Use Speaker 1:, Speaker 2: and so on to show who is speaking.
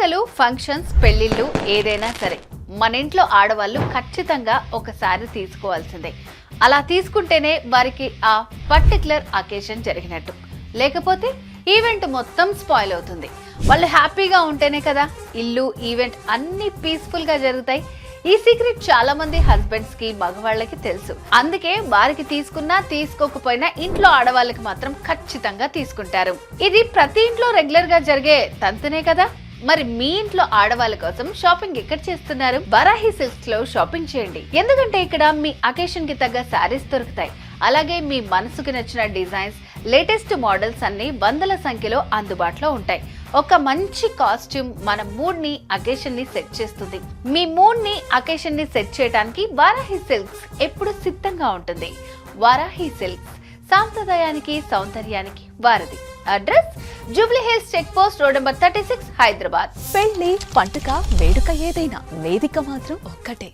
Speaker 1: పండగలు, ఫంక్షన్స్, పెళ్లిళ్ళు ఏదైనా సరే మన ఇంట్లో ఆడవాళ్ళు ఖచ్చితంగా ఒక శారీ తీసుకోవాల్సిందే. అలా తీసుకుంటేనే వారికి ఆ పర్టికులర్ అకేషన్ జరిగినట్టు. లేకపోతే ఈవెంట్ మొత్తం స్పాయిల్ అవుతుంది. వాళ్ళు హ్యాపీగా ఉంటేనే కదా ఇల్లు, ఈవెంట్ అన్ని పీస్ఫుల్ గా జరుగుతాయి. ఈ సీక్రెట్ చాలా మంది హస్బెండ్స్ కి, మగవాళ్ళకి తెలుసు. అందుకే వారికి తీసుకున్నా తీసుకోకపోయినా ఇంట్లో ఆడవాళ్ళకి మాత్రం ఖచ్చితంగా తీసుకుంటారు. ఇది ప్రతి ఇంట్లో రెగ్యులర్ గా జరిగే తంతునే కదా. మరి మీ ఇంట్లో ఆడవాళ్ళ కోసం షాపింగ్ ఎక్కడ చేస్తున్నారు? వరాహి సిల్క్స్ లో షాపింగ్ చేయండి. ఎందుకంటే ఇక్కడ మీ అకేషన్ కి తగ్గ శారీస్ దొరుకుతాయి. అలాగే మీ మనసుకు నచ్చిన డిజైన్స్, లేటెస్ట్ మోడల్స్ అన్ని వందల సంఖ్యలో అందుబాటులో ఉంటాయి. ఒక మంచి కాస్ట్యూమ్ మన మూడ్ ని, అకేషన్ ని సెట్ చేస్తుంది. మీ మూడ్ ని, అకేషన్ ని సెట్ చేయడానికి వారాహి సిల్క్స్ ఎప్పుడు సిద్ధంగా ఉంటుంది. వారాహి సిల్క్స్ సాంప్రదాయానికి, సౌందర్యానికి వారధి. Address Jubilee Hills check post, road number 36, Hyderabad.
Speaker 2: పెళ్లి, పండుగ, వేడుక ఏదైనా వేదిక మాత్రం ఒక్కటే.